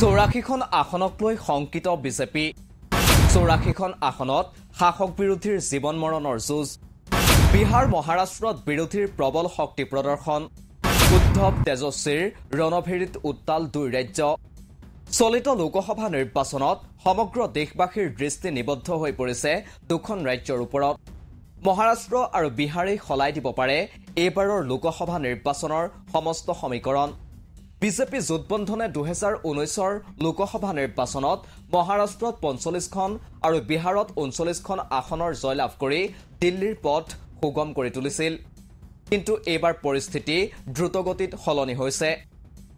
84খন আসনক লৈ শংকিত বিজেপি 84খন আসনত শাসক বিৰোধীৰ জীৱন মৰণৰ যুঁজ বিহাৰ মহাৰাষ্ট্ৰত বিৰোধীৰ প্ৰবল শক্তি প্ৰদৰ্শন উদ্ধৱ তেজস্বীৰ ৰণভেৰিত উত্তাল দুই ৰাজ্য চলিত লোকসভা নিৰ্বাচনত সমগ্ৰ দেশবাসীৰ দৃষ্টি নিবদ্ধ হৈ পৰিছে দুখন ৰাজ্যৰ ওপৰত মহাৰাষ্ট্ৰ আৰু বিহাৰে খলাই দিব পাৰে এইবাৰৰ লোকসভা নিৰ্বাচনৰ সমস্ত সমীকৰণ বিজেপি জোটবন্ধনে 2019ৰ লোকসভা নিৰ্বাচনত মহাৰাষ্ট্ৰত 45খন আৰু বিহাৰত 39খন আসনৰ জয়লাভ কৰি দিল্লীৰ পথ সুগম কৰি তুলিছিল কিন্তু এইবাৰ পৰিস্থিতি দ্ৰুতগতিত সলনি হৈছে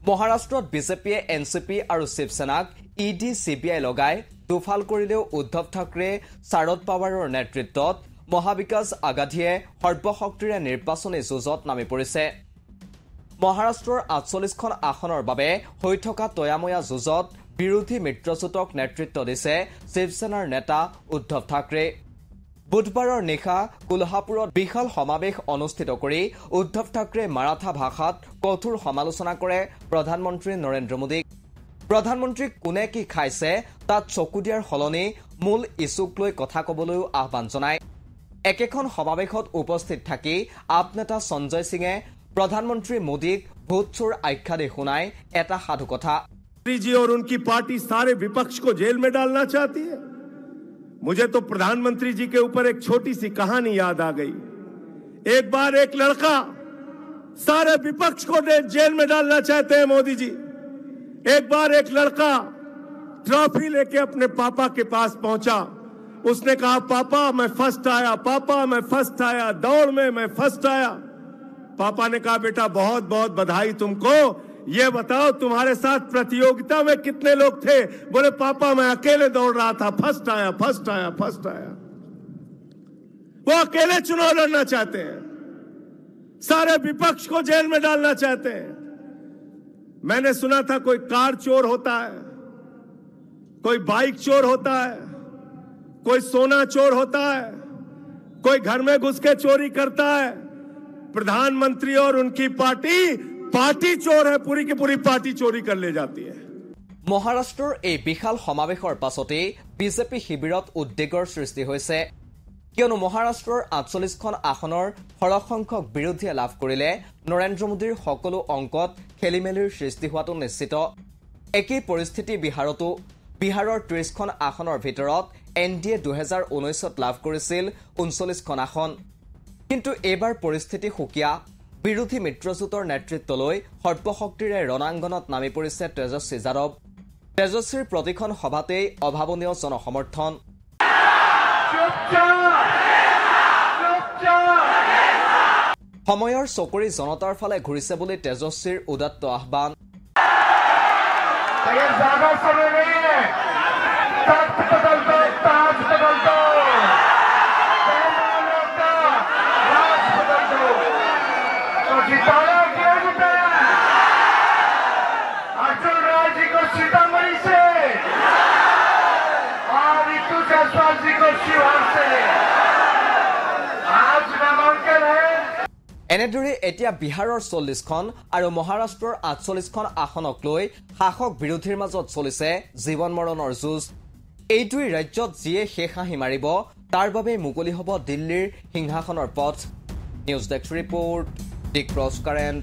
মহাৰাষ্ট্ৰত বিজেপিয়ে এনচিপি আৰু শিৱসেনাক ইডি চিবিআই লগাই দুফাল কৰিলেও উদ্ধৱ ঠাকৰে শাৰদ পাৱাৰৰ নেতৃত্বত মহাবিকাশ আগাধীয়ে সৰ্বশক্তিৰে নিৰ্বাচনী যুঁজত নামি পৰিছে মহাৰাষ্ট্ৰৰ 48খন আসনৰ বাবে হৈ থকা তয়াময়া যুঁজত বিৰোধী মিত্ৰজোঁটক নেতৃত্ব দিছে শিৱসেনাৰ নেতা উদ্ধৱ ঠাকৰে বুধবাৰৰ নিশা কোলহাপুৰত বিশাল সমাৱেশ অনুষ্ঠিত কৰি উদ্ধৱ ঠাকৰে মাৰাঠা ভাষাত কঠোৰ সমালোচনা কৰে প্ৰধানমন্ত্ৰী নৰেন্দ্ৰ মোদীক প্ৰধানমন্ত্ৰীক কোনে কি খাইছে তাত চকু দিয়াৰ সলনি মূল ইছ্যুক লৈ কথা ক'বলৈও আহ্বান জনায় একেখন সমাৱেশত উপস্থিত থাকি আপ নেতা সঞ্জয় সিঙে प्रधानमंत्री मोदी भूत चोर आख्या दे सुनाए एटा साधु कथा जी और उनकी पार्टी सारे विपक्ष को जेल में डालना चाहती है मुझे तो प्रधानमंत्री जी के ऊपर एक छोटी सी कहानी याद आ गई एक बार एक लड़का सारे विपक्ष को जेल में डालना चाहते हैं मोदी जी एक बार एक लड़का ट्रॉफी लेके अपने पापा के पास पहुंचा उसने कहा पापा मैं फर्स्ट आया पापा मैं फर्स्ट आया दौड़ में मैं फर्स्ट आया पापा ने कहा बेटा बहुत बहुत बधाई तुमको ये बताओ तुम्हारे साथ प्रतियोगिता में कितने लोग थे बोले पापा मैं अकेले दौड़ रहा था फर्स्ट आया फर्स्ट आया फर्स्ट आया वो अकेले चुनाव लड़ना चाहते हैं सारे विपक्ष को जेल में डालना चाहते हैं मैंने सुना था कोई कार चोर होता है कोई बाइक चोर होता है कोई सोना चोर होता है कोई घर में घुस के चोरी करता है प्रधानमंत्री और उनकी पार्टी चोर है पूरी की पूरी पार्टी चोरी कर ले जाती है মহাৰাষ্ট্ৰৰ এই বিশাল সমাৱেশৰ পাছতে বিজেপি শিবিৰত উদ্বেগৰ সৃষ্টি হৈছে কিয়নো মহাৰাষ্ট্ৰৰ 48খন আসনৰ সৰহ সংখ্যক বিৰোধীয়ে লাভ কৰিলে নৰেন্দ্ৰ মোদীৰ সকলো অংকত খেলিমেলিৰ সৃষ্টি হোৱাটো নিশ্চিত একেই পৰিস্থিতি বিহাৰতো বিহাৰৰ 30খন আসনৰ ভিতৰত এনডিএ 2019ত লাভ কৰিছিল 39খন আসন কিন্তু এবাৰ পৰিস্থিতি সুকিয়া বিৰোধী মিত্ৰজোঁটৰ নেতৃত্ব লৈ সৰ্বশক্তিৰে ৰণাংগনত নামি পৰিছে তেজস্বী যাদৱ তেজস্বীৰ প্ৰতিখন সভাতেই অভাৱনীয় জনসমৰ্থন সময়ৰ চকৰি জনতাৰ ফালে ঘূৰিছে বুলি তেজস্বীৰ উদাত্ত আহ্বান এনেদৰে এতিয়া বিহাৰৰ 40খন আৰু মহাৰাষ্ট্ৰৰ 48খন আসনক লৈ শাসক বিৰোধীৰ মাজত চলিছে জীৱন মৰণৰ যুঁজ এই দুই ৰাজ্যত যিয়ে শেষ হাঁহি মাৰিব তাৰ বাবে মুকলি হ'ব দিল্লীৰ সিংহাসনৰ পথ নিউজ ডেস্ক ৰিপৰ্ট দি ক্ৰছ কাৰেণ্ট